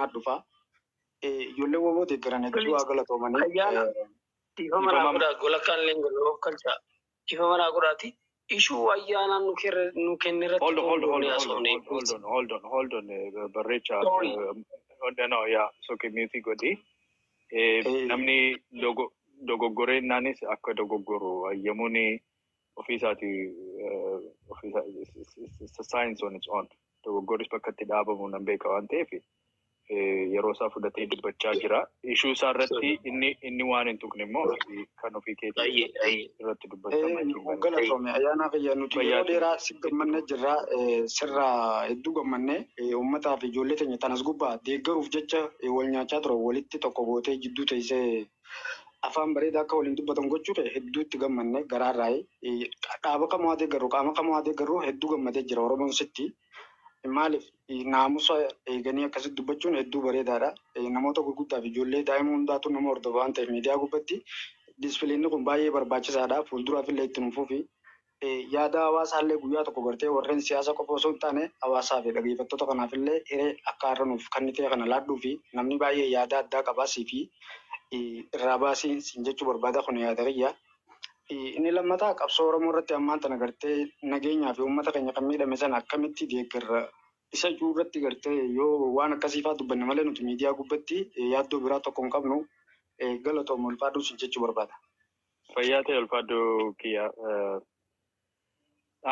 badhaadhinaa dhufa. Ijoollee woboo deeggaran hedduu haa galatoomanii. Ifama naa godhaa gola kan leengaloo kalcha. Ifama naa godhaati. Ishuu ayyaana nu kennirratti. Hold on. Barrecha. No, yeah. So community godi. Namni dogoggoreen naanis akka dogoggoru ayyamuuni ofiisaati science on its own. Dogoggoris bakka itti dhaabamu nan beeka waan ta'eef yeroo isaa fudhatee dubbachaa jira. Ishuu isaa irratti inni waan hin tuqne immoo kan ofii keetii irratti dubbatamaa galatoome ayyaana fayyaa nuti yeroo dheeraa si gammannee jirra sirraa hedduu gammannee uummataa fi ijoollee teenya tanas gubbaa deeggaruuf jecha wal nyaachaa ture walitti tokko gootee jidduu teessee afaan bareedaa akka waliin dubbatan gochuudha hedduutti gammannee garaarraa'ee dhaaba kamaa deeggaru qaama kamaa deeggaru hedduu gammadee jira Oromoon sitti. Maaliif naamusa eeganii akkasitti dubbachuun hedduu bareedaadha. Namoota gurguddaa fi ijoollee daa'ima hundaatu nama hordofa waan ta'eef miidiyaa gubbatti dispiliinni kun baay'ee barbaachisaadha. Fuulduraaf illee itti nufuu fi yaada hawaasaallee guyyaa tokko gartee warreen siyaasa qofa osoo hin taane hawaasaa fi dhaggeeffattoota kanaaf illee hiree akka har'anuuf kan ta'e kana laadduu fi namni baay'ee yaada addaa qabaasii fi irraa baasii siin jechuu barbaada kun yaada kiyya. Inni lammataa qabsoo Oromoo irratti ammaan tana gartee nageenyaa fi uummata keenya kan miidhame sana akkamitti deeggarra isa irratti gartee yoo waan akkasiifaa dubbanne malee nuti miidiyaa gubbatti yaaddoo biraa tokko hin qabnu galatoom ulfaaduu siin jechuu barbaada. Fayyaa ta'e ulfaaduu kiyya.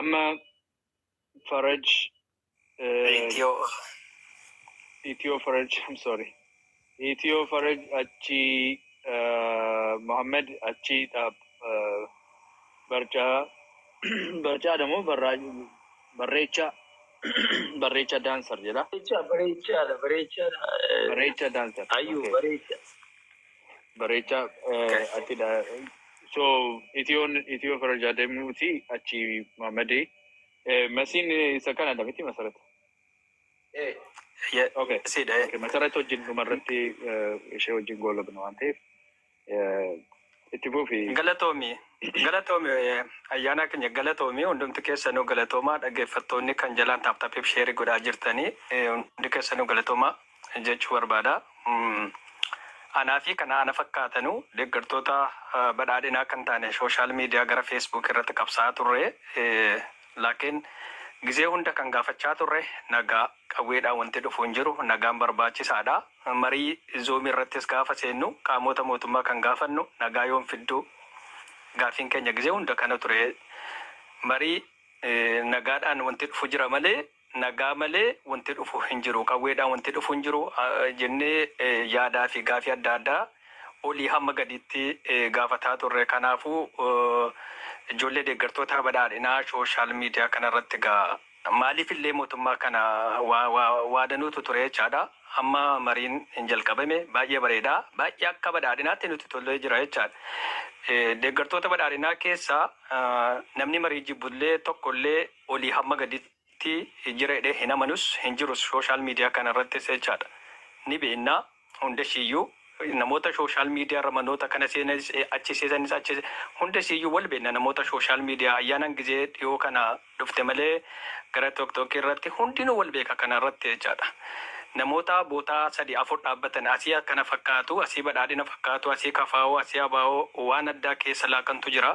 Amma Faraj Itiyoo Faraj achi Mohammed achi barcaa damo barreecha dancer jedha. Barreecha dancer. Ayyu barreecha attidha. So Itiyoo Farajaa deemuuti achi Mohammedi. Masiin isa kanadha miti masarata. Okay. Masarata wajjin dhumarratti ishee wajjin goolabna waan ta'eef. Itti fufi. Galatoomi ayyaana keenya galatoomi hundumti keessanuu galatoomaa dhaggeeffattoonni kan jalaan taaptaapiif sheerii godhaa jirtanii hundi keessanuu galatoomaa jechuu barbaada. Anaa fi kana ana fakkaatanu deeggartoota badhaadhinaa kan taane sooshaal miidiyaa gara feesbuuk irratti qabsaa turre laakiin gizee hunda kan gaafachaa turre nagaa qawweedhaan wanti dhufu hin jiru nagaan barbaachisaadha. Marii zoomii irrattis gaafa seennu qaamota mootummaa kan gaafannu nagaa yoom fidduu gaafiin keenya gizee hunda kana ture. Marii nagaadhaan wanti dhufu jira malee nagaa malee wanti dhufu hin jiru qawweedhaan wanti dhufu hin jiru jennee yaadaa fi gaafii adda addaa olii hamma gadiitti gaafataa turre. Kanaafuu ijoollee deeggartoota badhaadhinaa sooshaal miidiyaa kanarratti maaliif illee mootummaa kana waadanuutu ture jechaadha. Amma mariin hin jalqabame baay'ee bareedaa baay'ee akka badhaadhinaatti nuti tollee jira jechaadha. Deeggartoota badhaadhinaa keessaa namni marii jibbullee tokkollee olii hamma gadiitti jira jedhee hin amanus hin jirus sooshaal miidiyaa kanarratti jechaadha. Ni beekna hundashiyyuu namoota sooshaal miidiyaa irra manoota kana seenanis achi seesanis achi hundashiyyuu wal beekna namoota sooshaal miidiyaa ayyaanan gizee dhiyoo kana dhufte malee gara tokkokkii irratti hundinuu wal beeka kanarratti jechaadha. Namoota bootaa 3-4 dhaabbatan asii akkana fakkaatu asii badhaadhina fakkaatu asii kafaa'oo asii abaa'oo waan addaa keessa laakantu jira.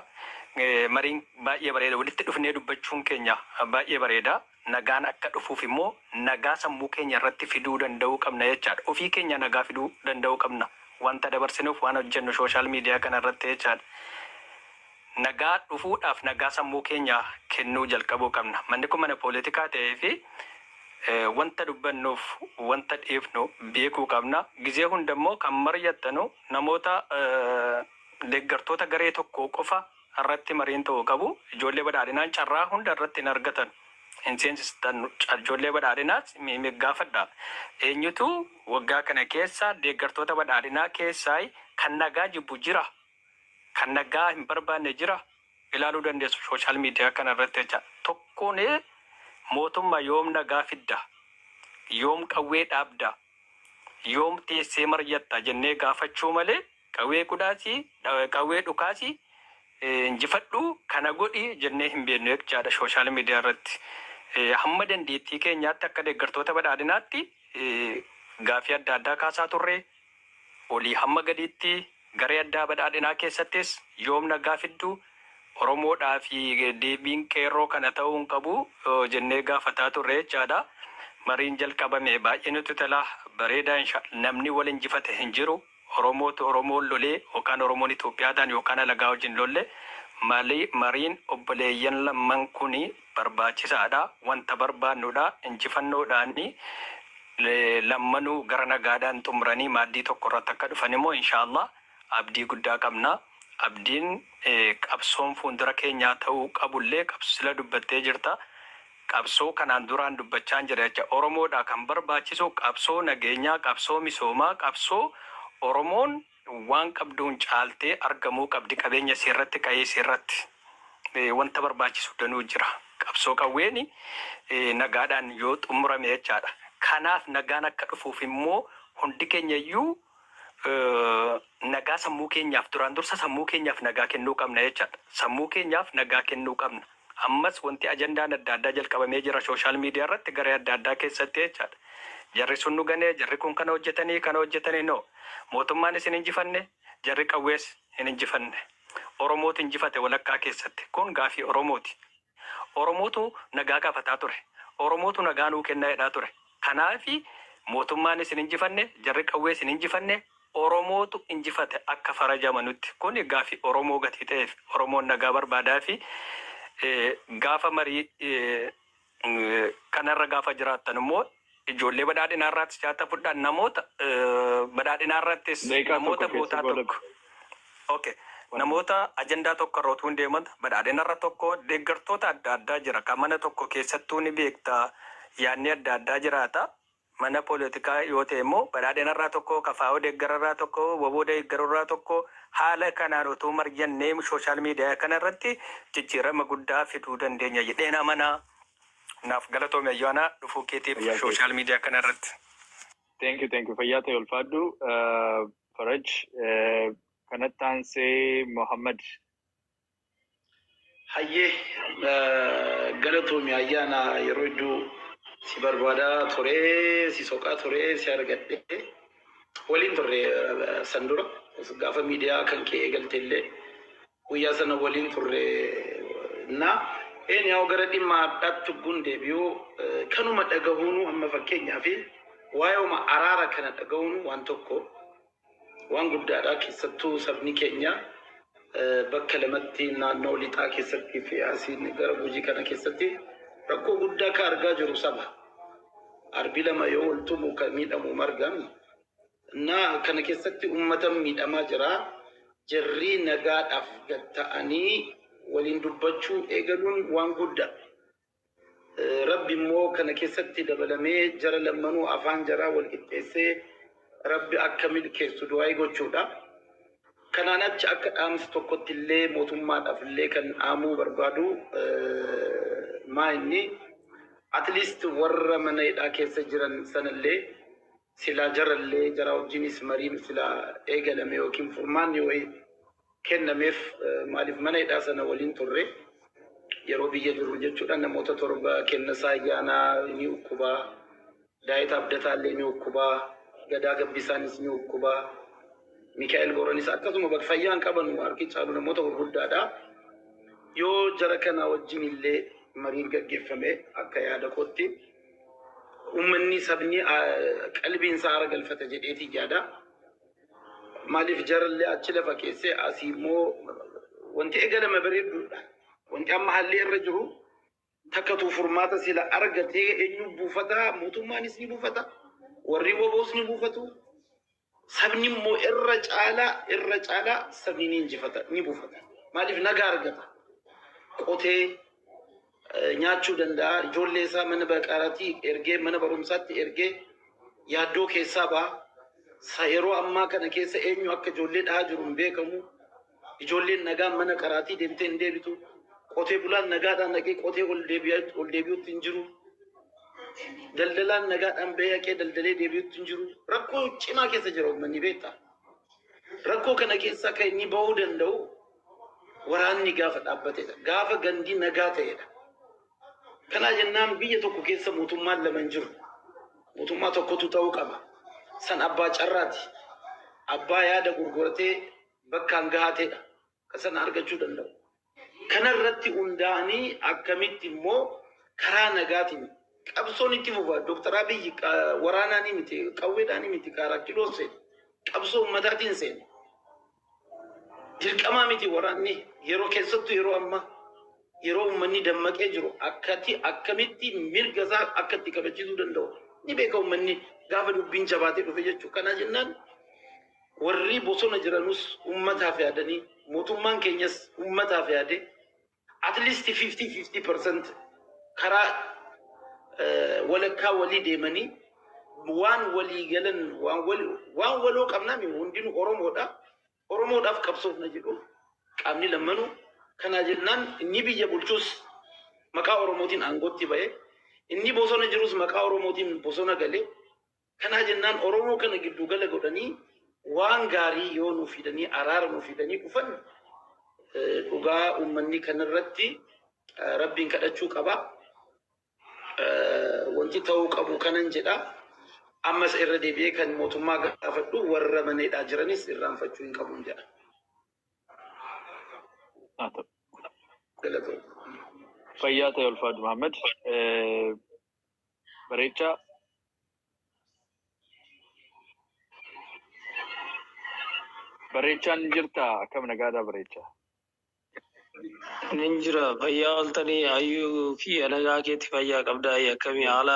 Mariin baay'ee bareeda walitti dhufnee dubbachuun keenya baay'ee bareeda. Nagaan akka dhufuuf immoo nagaa sammuu keenya irratti fiduu danda'uu qabna jechaadha. Ofii keenya nagaa fiduu danda'uu qabna. Wanta dabarsinuuf waan hojjennu sooshaal miidiyaa kanarratti jechaadha. Nagaa dhufuudhaaf nagaa sammuu keenya kennuu jalqabuu qabna. Manni kun mana poolitikaa ta'ee fi wanta dubbannuuf wanta dhiifnu beekuu qabna. Gizee hundammoo kan mari'attanu namoota deeggartoota garee tokko qofa irratti mariin ta'uu qabu. Ijoollee badhaadhinaan carraa hunda irratti hin argatan. Inseensistan ijoollee badhaadhinaas gaafadha. Eenyutu waggaa kana keessa deeggartoota badhaadhinaa keessaa kan nagaa jibbu jira. Kan nagaa hin barbaanne jira. Ilaaluu dandeessu sooshaal miidiyaa kanarratti jecha. Tokkoon mootummaa yoom nagaa fidda, yoom qawwee dhaabda, yoom teessee mari'atta jennee gaafachuu malee qawwee kudhaasii qawwee dhukaasii injifadhu kana godhi jennee hin beeknu jechaadha sooshaal miidiyaa irratti. Hamma dandeettii keenyaatti akka deeggartoota badhaadhinaatti gaafii adda addaa kaasaa turre olii hamma gadiitti garee addaa badhaadhinaa keessattis yoom nagaa fidduu Oromoodhaa fi deebiin qeerroo kana ta'uu hin qabu jennee gaafataa turre jechaadha. Mariin jalqabame baay'ee nutti tola bareedaa namni wal injifate hin jiru. Oromootu Oromoon lolee yookaan Oromoon Itoophiyaadhaan yookaan alagaa wajjin lolle mariin obboleeyyan lamman kuni barbaachisaadha. Wanta barbaannudha injifannoodhaan lammanuu gara nagaadhaan xumuranii maaddii tokko irratti akka dhufan immoo inshaallah abdii guddaa qabna. Abdiin qabsoon fuuldura keenyaa ta'uu qabullee qabsila dubbattee jirta. Qabsoo kanaan duraan dubbachaa jira jecha Oromoodhaa kan barbaachisu qabsoo nageenyaa, qabsoo misoomaa, qabsoo Oromoon waan qabduun caaltee argamuu qabdi qabeenya seerratti qa'ee seerratti wanta barbaachisu danuu jira. Qabsoo qawweeni nagaadhaan yoo xumurame jechaadha. Kanaaf nagaan akka dhufuuf immoo hundi keenya iyyuu nagaa sammuu keenyaaf duraan dursa sammuu keenyaaf nagaa kennuu qabna jechaadha. Sammuu keenyaaf nagaa kennuu qabna. Ammas wanti ajandaan adda addaa jalqabamee jira sooshaal miidiyaa irratti garee adda addaa keessatti jechaadha. Jarri sun nu ganee jarri kun kana hojjetanii no. Mootummaan isin injifanne jarri qawwees hin injifanne. Oromootu injifate walakkaa keessatti kun gaafii Oromooti. Oromootu nagaa gaafataa ture. Oromootu nagaa nuu kennaa jedhaa ture. Kanaafi mootummaan isin injifanne jarri qawwees hin injifanne. Oromootu injifate akka farajamanutti kun gaafii Oromoo gatii ta'eef Oromoon nagaa barbaadaa fi gaafa marii kanarra gaafa jiraattan immoo ijoollee badhaadhinaa irraattis jaata fudhaan namoota badhaadhinaa irrattis namoota bootaa tokko. Okay. Namoota ajandaa tokko irra utuu hin deeman badhaadhina irra tokko deeggartoota adda addaa jira. Kan mana tokko keessattuu ni beekta yaadni adda addaa jiraata. Mana poolitikaa yoo ta'e immoo badhaadhina irraa tokko kafaa'oo deeggara irraa tokko waboo deeggara irraa tokko haala kanaan utuu marjannee sooshaal miidiyaa kana irratti jijjiirama guddaa fiduu dandeenya jedheen amanaa. Naaf galatoome ayyaana dhufuu keetiif sooshaal miidiyaa kana irratti. Thank you. Fayyaa ta'e ulfaadhu. Faraj kanatti aansee Muhammad. Hayyee galatoome ayyaana yeroo iddoo si barbaada ture, si soqaa ture, si argadhe. Waliin turre sandura gaafa miidiyaa kan kee eegalteellee guyyaa sana waliin turre na een yaa gara dhimma addaatti gundeebi'uu kanuma dhagahuunu amma fakkeenyaa fi waa'eema araara kana dhagahuunu waan tokko waan guddaadha keessattuu sabni keenya bakka lamatti naannoo lixaa keessatti fi asiin gara Gujii kana keessatti rakkoo guddaa ka argaa jiru saba. Arbi lama yoo waltumu kan miidhamu margan na kana keessatti ummatan miidhamaa jira. Jarri nagaadhaaf gatta'anii waliin dubbachuu eegaluun waan guddaa. Rabbi immoo kana keessatti dabalamee jara lammanuu afaan jaraa wal qixxeessee Rabbi akka milkeessu du'aa gochuudha. Kanaan achi akka dhaamsi tokkotti illee mootummaadhaaf illee kan dhaamuu barbaadu maa inni at least warra mana hidhaa keessa jiran sanallee silaa jarallee jara wajjinis mariin silaa eegalame yookiin furmaanni wayii kennameef maaliif mana hidhaa sana waliin turre yeroo biyya jiru jechuudha. Namoota torba Kennasaa Ayyaanaa ni ukkubaa, Daayit Abdataallee ni ukkubaa, Gadaa Gabbisaanis ni ukkubaa, Mikaa'el Booranis akkasuma bakka fayyaan qaban harki caalu namoota gurguddaadha. Yoo jara kana wajjin illee mariin gaggeeffame akka yaada kootti ummanni sabni qalbiin isaa ara galfata jedheeti yaada. Maaliif jarallee achi lafa keessee asii immoo wanti eegalame bareedduudha. Wanti amma haalli irra jiru takkatu furmaata sila argatee eenyu buufata mootummaanis ni buufata warri boboos ni buufatu. Sabni immoo irra caalaa sabni ni injifata ni buufata. Maaliif nagaa argata. Qotee nyaachuu danda'a. Ijoollee isaa mana baqaraatti ergee mana barumsaatti ergee yaaddoo keessaa ba'a. Yeroo ammaa kana keessa eenyu akka ijoollee dhahaa jiru hin beekamu. Ijoolleen nagaan mana qaraatii deemtee hin deebitu. Qotee bulaan nagaadhaan dhaqee qotee ol deebi'uutti hin jiru. Daldalaan nagaadhaan beeyaqee daldalee deebi'uutti hin jiru. Rakkoo cimaa keessa jira uummanni beektaa. Rakkoo kana keessa kan inni bahuu danda'u waraanni gaafa dhaabbatedha. Gaafa gandii nagaa ta'edha. Kana jennaan biyya tokko keessa mootummaan lama hin jiru. Mootummaa tokkotu ta'uu qaba. san abbaa carraati. Abbaa yaada gurguratee bakkaan gahateedha. Kasan argachuu danda'u. Kanarratti hundaa'anii akkamitti immoo karaa nagaatiin qabsoon itti fufa. Dooktar Abiyyi waraanaan miti, qawweedhaan miti, kaaraakiloo seene. Qabsoo ummataatiin seene. Dirqamaa miti waraanni yeroo keessattuu yeroo ammaa yeroo uummanni dammaqee jiru akkamitti mirga isaa akkatti kabachiisuu danda'u. Ni beeka uummanni gaafa dubbiin jabaatee dhufe jechuudha. Kana jennaan warri bosona jiranus uummataaf yaadanii mootummaan keenyas uummataaf yaade at least 50% karaa walakkaa walii deemanii waan walii galan waan waloo qabnaami hundinuu Oromoodhaaf qabsoofna jedhu qaamni lammanuu. Kana jennaan inni biyya bulchus maqaa Oromootiin aangootti ba'e, inni bosona jirus maqaa Oromootiin bosona galee. Kana jennaan Oromoo kana giddu gala godhanii waan gaarii yoo nuuf fidanii araara nuuf fidanii dhufan dhugaa uummanni kanarratti rabbiin kadhachuu qaba. Wanti ta'uu qabu kanan jedha. Ammas irra deebi'ee kan mootummaa gaafadhu warra maneedhaa jiranis irraanfachuu hin qabuun jedha. Fayyaa ta'e Ulfaatu Muhammad. Bareechaa. Bareechaan jirta akkam nagaadhaa bareechaa? Nin jira fayyaa oltanii hayyuu fi alagaa keetti fayyaa qabdaa akkamii haala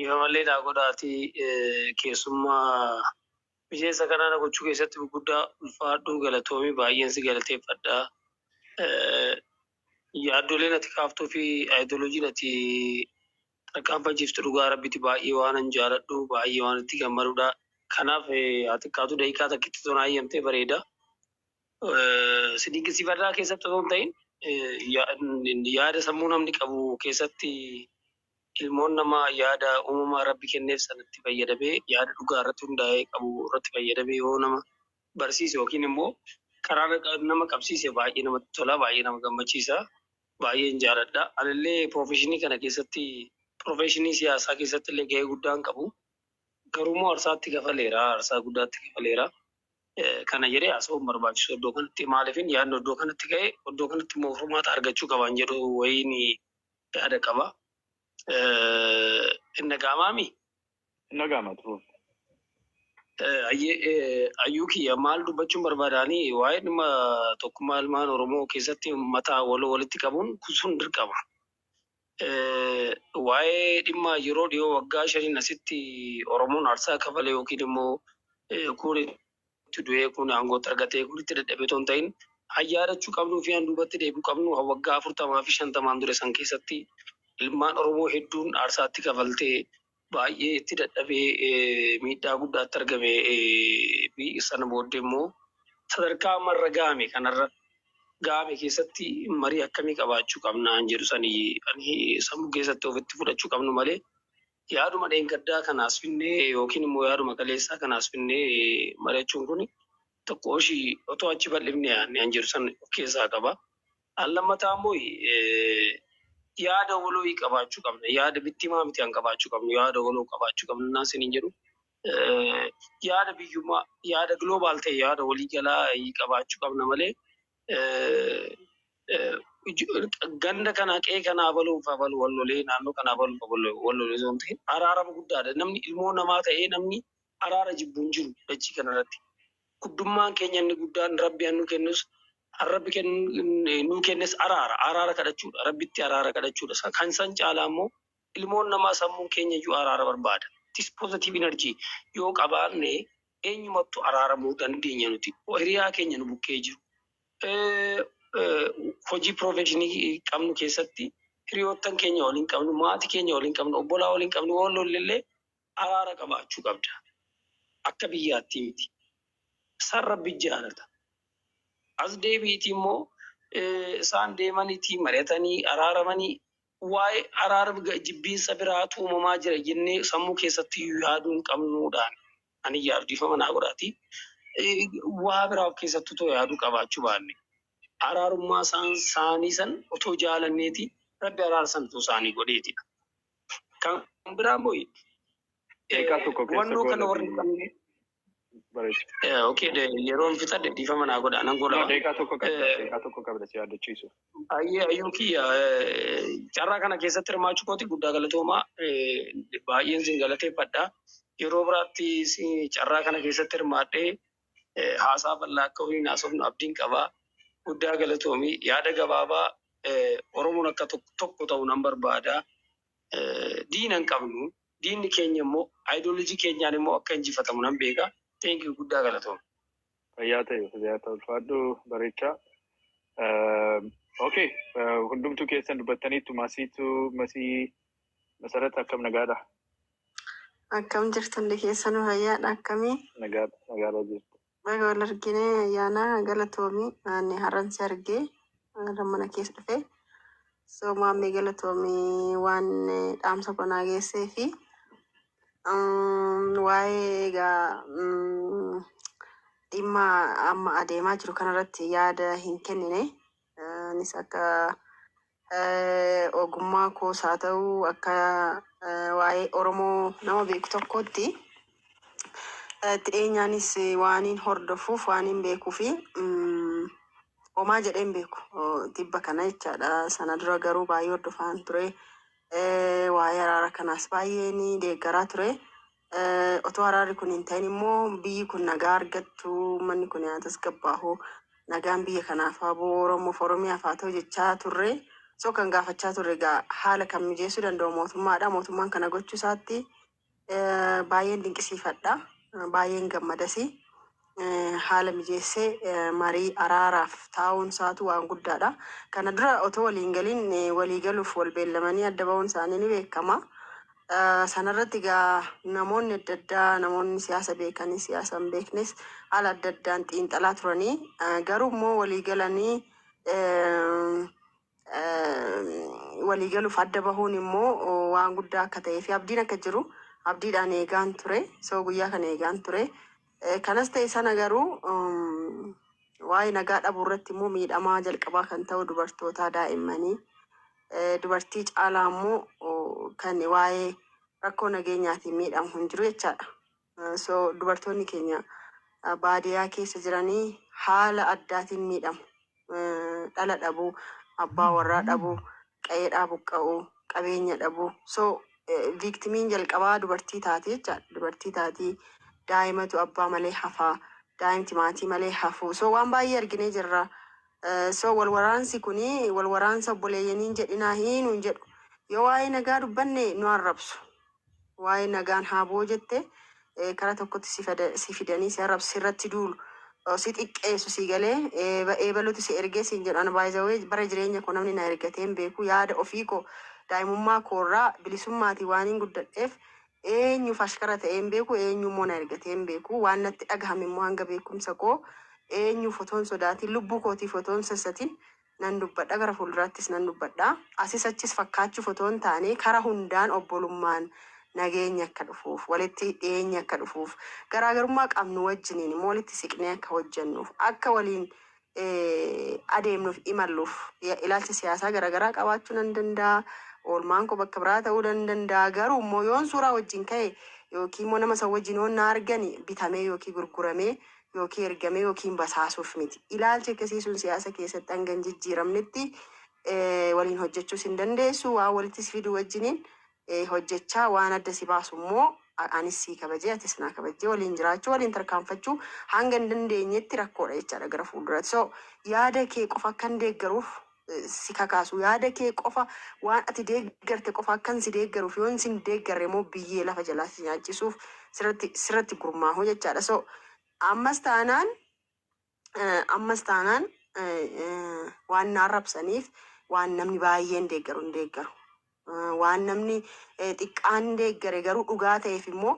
ifa malee daa godhaati keessummaa miseensa kanaan gochuu keessatti guddaa ulfaadhuu galatoomii baay'een si galateeffadhaa. Yaaddoleen ati kaaftuu fi aayidoloojiin ati tarkaanfachiiftu dhugaa rabbitti baay'ee waan an jaaladhu baay'ee waan itti gammadudha. Kanaaf atiqqaatu daqiiqaa takkitti toon hayyamtee bareeda. Sidiqisiifadhaa keessatti osoo hin ta'in yaada sammuu namni qabu keessatti ilmoon namaa yaada uumamaa rabbi kenneef sanatti fayyadamee yaada dhugaa irratti hundaa'ee qabu irratti fayyadamee yoo nama barsiise yookiin immoo karaa nama qabsiise baay'ee namatti tola, baay'ee nama gammachiisa, baay'een jaaladha. Anillee piroofeshinii kana keessatti piroofeshinii siyaasaa keessatti illee gahee guddaan qabu. Garuu immoo arsaatti kafaleera, arsaa guddaatti kafaleera. Kana jedhee haasa'uun barbaachisu iddoo kanatti maaliifin yaadni iddoo kanatti ka'e iddoo kanatti immoo furmaata argachuu qaban jedhu wayiin yaada qaba. Nagaamaami? Nagaama turuu. Ayyuu kiyya maal dubbachuun barbaadanii waa'ee dhimma tokkummaa ilmaan Oromoo keessatti mataa walitti qabuun sun dirqama. Waa'ee dhimma yeroo dhiyoo waggaa 5 asitti Oromoon arsaa kafalee yookiin immoo kun itti du'ee kun aangootti argatee kun itti dadhabee otoo hin ta'in ayyaadachuu qabnuu fi duubatti deebi'uu qabnu waggaa 40 fi 50 dura san keessatti ilmaan Oromoo hedduun arsaatti kafaltee baay'ee itti dadhabee miidhaa guddaatti argame fi sana booddee immoo sadarkaa marra gaame kanarra gaame keessatti marii akkamii qabaachuu qabnaan jedhu sanii sammuu keessatti ofitti fudhachuu qabnu malee yaaduma dheengaddaa kanaas finnee yookiin immoo yaaduma kaleessaa kanaas finnee mari'achuun kun tokko ishii otoo achi bal'ifnee yaadneen jedhu san of keessaa qaba. Allammataa immoo yaada waloo qabaachuu qabna. Yaada bittimaa miti an qabaachuu qabnu. Yaada waloo qabaachuu qabna. Naasiniin jedhu yaada biyyummaa, yaada global ta'e yaada waliigalaa qabaachuu qabna malee ganda kana qe'ee kanaa baluuf wallolee naannoo kanaa baluuf wallolee osoo hin ta'in araarama guddaadha. Namni ilmoo namaa ta'ee namni araara jibbuun jiru dachii kanarratti. Guddummaan keenya inni guddaan rabbi nu kennus Rabbi nuu kennes araara kadhachuudha. Rabbitti araara kadhachuudha. Kan san caalaa immoo ilmoon namaa sammuun keenya iyyuu araara barbaada. This positive energy yoo qabaanne eenyumattu araaramuu dandeenya nuti. Hiriyaa keenya nu bukkee jiru. Hojii piroofeshinii qabnu keessatti hiriyoottan keenya waliin qabnu, maatii keenya waliin qabnu, obbolaa waliin qabnu, walloollee araara qabaachuu qabda. Akka biyyaatti miti. San rabbi jaalata. As deebiitii immoo isaan deemaniitii mari'atanii araaramanii waa'ee araara jibbiinsa biraatu uumamaa jira jennee sammuu keessatti yaaduun qabnuudhaan ani yaadifama naa godhaati. Waa biraa of keessatti otoo yaaduu qabaachuu baanne araarummaa isaanii san otoo jaalanneeti rabbi araarsan otoo isaanii godheetidha. Kan biraa immoo wannoo kana warri qabne. Okay, yeroon fita deddiifama naa godha anan godha. Deeqaa tokko qabda si yaadachiisu. Ayyuu kiyya carraa kana keessatti hirmaachuu kooti guddaa galatoomaa baay'een sin galateeffadha. Yeroo biraatti carraa kana keessatti hirmaadhee haasaa bal'aa akka waliin haasofnu abdiin qabaa. Guddaa galatoomii yaada gabaabaa Oromoon akka tokko ta'u nan barbaada. Diina hin qabnu. Diinni keenya immoo ayidoolojii keenyaan immoo akka injifatamu nan beeka. Thank you guddaa galatoomii. Fayyaa ta'e ulfaadhu bareechaa. Okay, hundumtuu keessan dubbattaniittu masii masarata akkam nagaadha? Akkam jirtan keessanuu fayyaadha akkamii? Nagaadha jirtu. Baga wal arginee ayyaana galatoomii ani har'ansi argee mana keessa dhufee soomaammee galatoomii waan dhaamsa qonaa geessee fi waa'ee egaa dhimma amma adeemaa jiru kanarratti yaada hin kennine anis akka ogummaa koos haa ta'u akka waa'ee Oromoo nama beeku tokkotti itti dhiyeenyaanis waaniin hordofuuf waaniin beekuu fi homaa jedheen beeku tibba kana jechaadha. Sana dura garuu baay'ee hordofaan ture. Waa'ee araara kanaas baay'ee ni deeggaraa ture. Otoo araarri kun hin ta'in immoo biyyi kun nagaa argattu manni kun nyaatas gabbaahu nagaan biyya kanaaf aboo Oromoof Oromiyaaf haa ta'u jechaa turre. So kan gaafachaa turre egaa haala kan mijeessuu danda'u mootummaadha. Mootummaan kana gochuu isaatti baay'een dinqisiifadha. Baay'een gammadasi. Haala mijeessee marii araaraaf taa'uun isaatu waan guddaadha. Kana dura otoo waliin galiin walii galuuf wal beellamanii adda ba'uun isaanii ni beekama. Sanarratti egaa namoonni adda addaa namoonni siyaasa beekanis siyaasa hin beeknes haala adda addaan xiinxalaa turanii garuu immoo walii galanii walii galuuf adda bahuun immoo waan guddaa akka ta'ee fi abdiin akka jiru abdiidhaan eegaan ture. So guyyaa kana eegaan ture. Kanas ta'e sana garuu waa'ee nagaa dhabuu irratti immoo miidhamaa jalqabaa kan ta'u dubartoota daa'immanii dubartii caalaa immoo kan waa'ee rakkoo nageenyaatiin miidhamu hin jiru jechaadha. So dubartoonni keenya baadiyyaa keessa jiranii haala addaatiin miidhamu. Dhala dhabuu, abbaa warraa dhabuu, qe'ee buqqa'uu, qabeenya dhabuu. So viiktimiin jalqabaa dubartii taati jechaadha. Dubartii taatii daa'imatu abbaa malee hafaa, daa'imti maatii malee hafuu. So waan baay'ee arginee jirra. So walwaraansi kuni walwaraansa obboleeyyaniin jedhinaa hiinuun jedhu. Yoo waa'ee nagaa dubbanne nu arrabsu. Waa'ee nagaan haaboo jette karaa tokkotti si fidanii si arrabsu irratti duulu. Si xiqqeessu si galee eebaluutu si ergee siin jedhu. Ana baay'ee bara jireenya koo namni na ergatee hin beeku. Yaada ofii koo daa'imummaa koorraa bilisummaatii waan hin guddadheef eenyuuf ashkara ta'ee hin beeku eenyummoo na ergatee hin beeku. Waan natti dhagahame immoo hanga beekumsa koo eenyuuf otoon sodaatiin lubbuu kootiif otoon sassatiin nan dubbadha. Gara fuulduraattis nan dubbadha. Asis achis fakkaachuuf otoon taane karaa hundaan obbolummaan nageenya akka dhufuuf walitti dhiyeenya akka dhufuuf garaagarummaa qabnu wajjiniin immoo walitti siqnee akka hojjennuuf akka waliin adeemnuuf imalluuf ilaalcha siyaasaa garaagaraa qabaachuu nan danda'a. Oolmaan koo bakka biraa ta'uu danda'a. Garuu immoo yoon suuraa wajjin ka'e yookiin immoo nama san wajjin yoon na argani bitamee yookiin gurguramee yookiin ergamee yookiin basaasuuf miti. Ilaalcha akkasiisuun siyaasa keessatti hanga hin jijjiiramnetti waliin hojjechuus hin dandeessu. Waan walitti si fidu wajjiniin hojjechaa waan adda si baasu immoo anis si kabajee atis na kabajee waliin jiraachuu waliin tarkaanfachuu hanga hin dandeenyetti rakkoodha jechaadha gara fuulduraatti. So yaada kee qofa akkan deeggaruuf si kakaasu yaada kee qofa waan ati deeggarte qofa akkan si deeggaruuf yoon sin deeggarre immoo biyyee lafa jalaa si nyaachisuuf sirratti gurmaa'u jechaadha. So ammas taanaan waan na arrabsaniif waan namni baay'een deeggaru hin deeggaru. Waan namni xiqqaan deeggare garuu dhugaa ta'eef immoo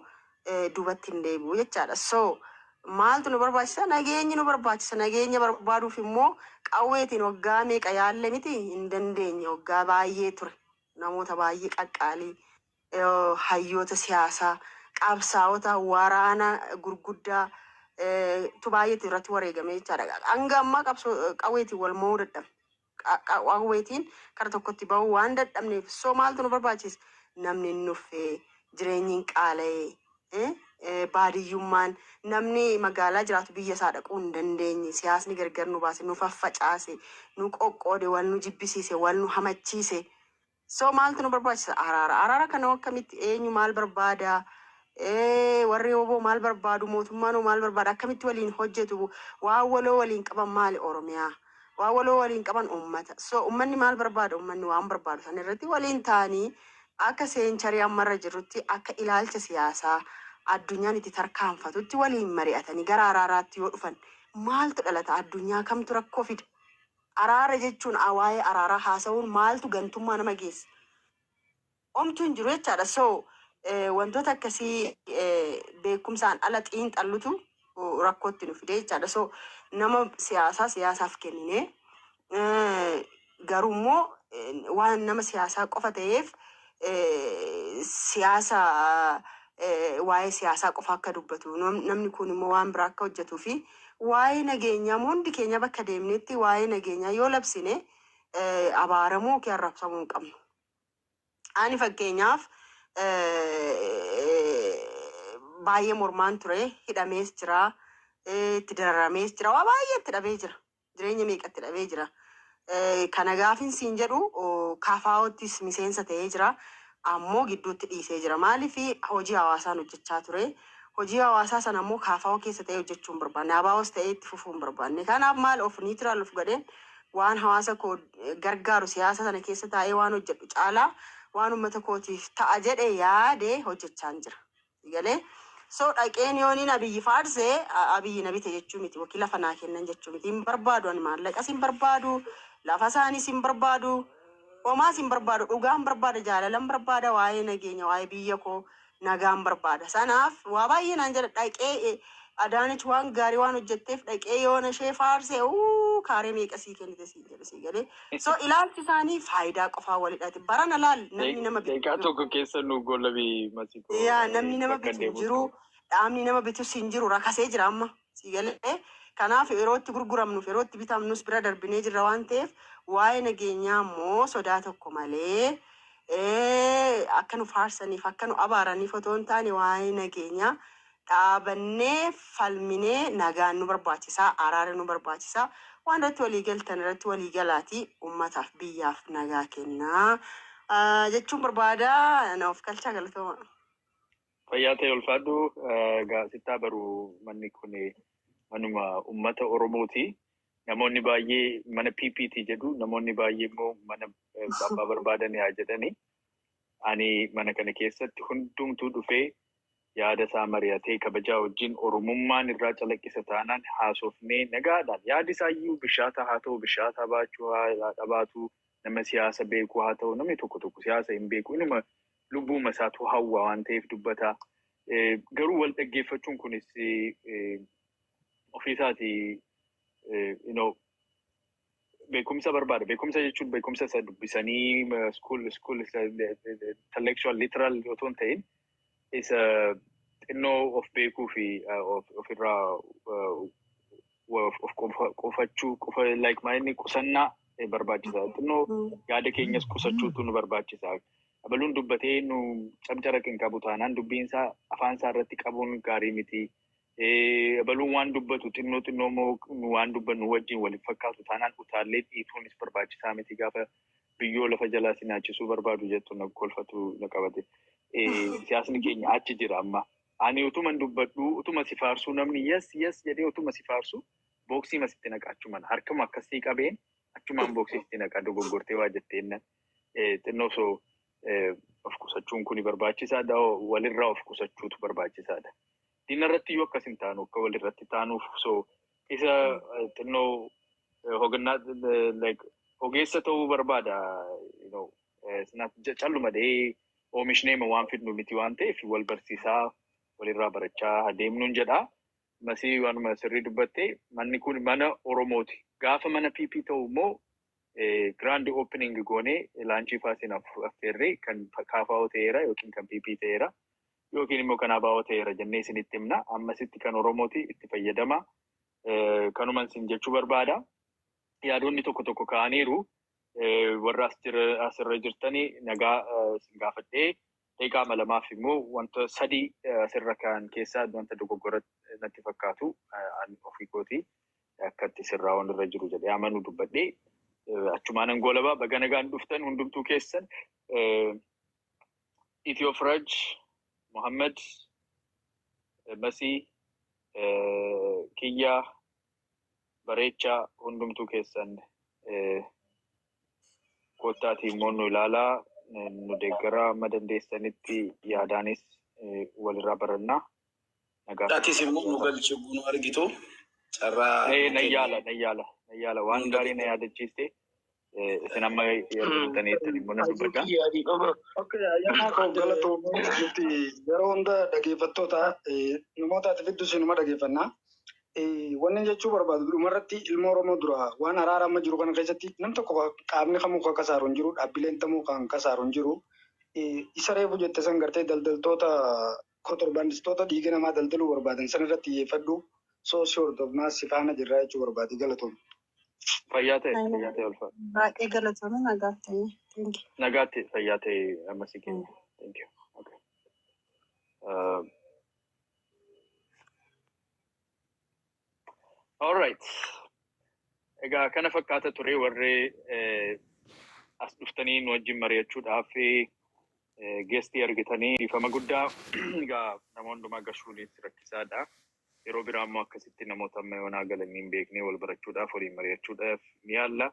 duubatti hin deebi'u jechaadha. So maaltu nu barbaachisa? Nageenyi nu barbaachisa. Nageenya barbaaduuf immoo qawweetiin waggaa meeqa yaalle miti hin dandeenye. Waggaa baay'ee ture. Namoota baay'ee qaqqaalii, hayyoota siyaasaa, qabsaa'ota waraana gurguddaa tu baay'eetu irratti wareegame jechaadha. Hanga ammaa qawweetiin wal mo'uu dadhabne. Qawweetiin karaa tokkotti bahuu waan dadhabneef so maaltu nu barbaachisa? Namni nuffee jireenyi hin qaala'ee baadiyyummaan namni magaalaa jiraatu biyya isaa dhaquu hin dandeenye siyaasni gargar nu baase nu faffacaase nu qoqqoode wal nu jibbisiise wal nu hamachiise so maaltu nu barbaachisa araara kana akkamitti eenyu maal barbaada warri oboo maal barbaadu mootummaan maal barbaada akkamitti waliin hojjetu waa waloo waliin qaban maali Oromiyaa waa waloo waliin qaban ummata so ummanni maal barbaada ummanni waan barbaadu san irratti waliin taanii akka seencharii ammarra jirrutti akka ilaalcha siyaasaa addunyaan itti tarkaanfatutti waliin mari'atanii gara araaraatti yoo dhufan maaltu dhalata addunyaa kamtu rakkoo fida araara jechuun waa'ee araaraa haasa'uun maaltu gantummaa nama geessa omtu hin jiru jechaadha so wantoota akkasii beekumsaan ala xiinxallutu rakkootti nu fide jechaadha so nama siyaasaaf kennine garummoo waan nama siyaasaa qofa ta'eef siyaasa waa'ee siyaasaa qofa akka dubbatu namni kun immoo waan biraa akka hojjetuu fi waa'ee nageenyaa hundi keenya bakka deemnetti waa'ee nageenyaa yoo labsine abaaramuu yookiin arrabsamuu hin qabnu. Ani fakkeenyaaf baay'ee mormaan ture hidhamees jira itti dararamees jira waa baay'ee itti dhabee jira jireenya meeqatti dhabee jira. Kana gaafin siin jedhu kaafaa'ottis miseensa ta'ee jira. Ammoo gidduutti dhiisee jira maaliif hojii hawaasaan hojjechaa ture hojii hawaasaa sana ammoo kaafaa'oo keessa ta'ee hojjechuu hin barbaanne abaa'os ta'ee itti fufuu hin barbaanne kanaaf maal of niitiraal of godheen waan hawaasa koo gargaaru siyaasa sana keessa taa'ee waan hojjedhu caalaa waan uummata kootiif ta'a jedhee yaadee hojjechaa jira galee so dhaqeen yooniin abiyyi faarsee abiyyi na bite jechuu miti wakiila fanaa kennan jechuu miti hin barbaadu ani maallaqas hin barbaadu lafa isaanis hin barbaadu Omaa sin barbaadu dhugaan barbaada jaalalan barbaada waa'ee nageenya waa'ee biyya koo nagaan barbaada sanaaf waa baay'ee naan jedha dhaqee Adaanech waan gaarii waan hojjetteef dhaqee yoona ishee faarsee kaaree meeqasii kennite siin jedhe sii galee so ilaalchi isaanii faayidaa qofaa walidhaati barana laal namni nama bitu tokko keessa nu gollabii masiko yaa namni nama bitu jiru dhaamni nama bitu siin jiru rakasee jira amma sii galee kanaaf yerootti gurguramnuuf yerootti bitamnus bira darbinee jirra waan ta'eef waa'ee nageenyaa immoo sodaa tokko malee akka nu faarsaniif akka nu abaaraniif otoo hin taane waa'ee nageenyaa dhaabannee falminee nagaan nu barbaachisaa araara nu barbaachisaa waan irratti walii galtan irratti walii galaatii ummataaf biyyaaf nagaa kennaa jechuun barbaada naaf galchaa galatooma. Fayyaa ta'e ulfaadhu gaazexaa baruu manni kun manuma ummata Oromooti. Namoonni baay'ee mana PPT jedhu namoonni baay'ee immoo mana abbaa barbaadan yaa jedhani. Ani mana kana keessatti hundumtuu dhufee yaada isaa mari'atee kabajaa wajjin Oromummaan irraa calaqqisa taanaan haasofnee nagaadhaan yaadi isaayyuu bishaata haa ta'u bishaata baachuu haa dhabaatu nama siyaasa beekuu haa ta'u namni tokko siyaasa hin beeku inuma lubbuuma isaatu hawwa waan ta'eef dubbata. Garuu wal dhaggeeffachuun kunis ofiisaati beekumsa barbaada. Beekumsa jechuun beekumsa isa dubbisanii school intellectual literal otoo hin ta'in isa xinnoo of beekuu fi ofirraa of qofachuu qofa like maayinni qusannaa barbaachisa. Xinnoo yaada keenyas qusachuutu nu barbaachisa. Abaluun dubbatee nu camcara kan qabu taanaan dubbiinsaa afaansaa irratti qabuun gaarii miti. Abaluun waan dubbatu xinnoo moo waan dubbannu wajjin waliin fakkaatu taanaan utaallee dhiituunis barbaachisaa miti gaafa biyyoo lafa jalaa sinaachisuu barbaadu jettu na kolfatu na qabate. Siyaasni keenya achi jira amma. Ani utuma dubbadhu utuma si faarsuu namni yes jedhee utuma si faarsu booksii masitti naqaachuman harkama akkasii qabeen achumaan booksiitti naqa dogoggortee waa jetteennan xinnoo soo of qusachuun kuni barbaachisaadha walirraa of qusachuutu barbaachisaadha. Diina irratti yoo akkas hin taanu akka walirratti taanuuf soo isa xinnoo hogannaa like ogeessa ta'uu barbaada calluma dee oomishnee waan fidnu miti waan ta'eef wal barsiisaa walirraa barachaa adeemnuun jedha. Masii waanuma sirrii dubbattee manni kun mana Oromooti. Gaafa mana PP ta'u immoo grand opening goonee laanchii faasiin affeerree kan kaafaa'oo ta'eera yookiin kan PP ta'eera yookiin immoo kan abaa'oo ta'eera jennee isinitti himna. Ammasitti kan Oromooti itti fayyadama. Kanuman isin jechuu barbaada. Yaadonni tokko ka'aniiru. Warra asirra jirtanii nagaa isin gaafadhee qaama lamaaf immoo wanta sadii sirra kaan keessaa wanta dogoggora natti fakkaatu an ofii kooti akkatti sirraa waan irra jiru jedhee amanuu dubbadhee achumaan angolaba baganagaan dhuftan hundumtuu keessan Ethiopraj Mohammed Masi Kiyya Bareecha hundumtuu keessan kottaatiin moonnu ilaalaa nu deeggaraa amma dandeessanitti yaadaanis walirraa barannaa. Taatis immoo nu galchuu nu argitu. Carraa. Nayyaala waan gaarii na yaadachiiste isin amma yeroo immoo na dubbadha. Ayyaana kan galatoomuu nuti yeroo hunda dhaggeeffattoota namootaatiif hedduu isinuma dhaggeeffannaa. Wanni jechuu barbaadu dhumarratti ilma Oromoo dura waan araara amma jiru kana keessatti nam tokko qaamni kamuu kan kasaaru hin jiru dhaabbileen tamuu kan kasaaru hin jiru. Isa reefu jette san gartee daldaltoota kontorbaandistoota dhiiga namaa daldaluu barbaadan san irratti xiyyeeffadhu soosii hordofnaa si faana jirraa jechuu barbaadi galatoom. Fayyaa ta'e ulfaata. Baay'ee galatoome nagaa ta'e. Nagaatti fayyaa ta'e amma si kenna. Thank you. Okay. All right. Egaa kana fakkaata ture warri as dhuftanii nu wajjin mari'achuudhaaf geestii argitanii dhiifama guddaa egaa nama hundumaa gashuunis rakkisaadha. Yeroo biraa immoo akkasitti namoota amma yoonaa galanii hin beeknee wal barachuudhaaf waliin mari'achuudhaaf ni yaalla.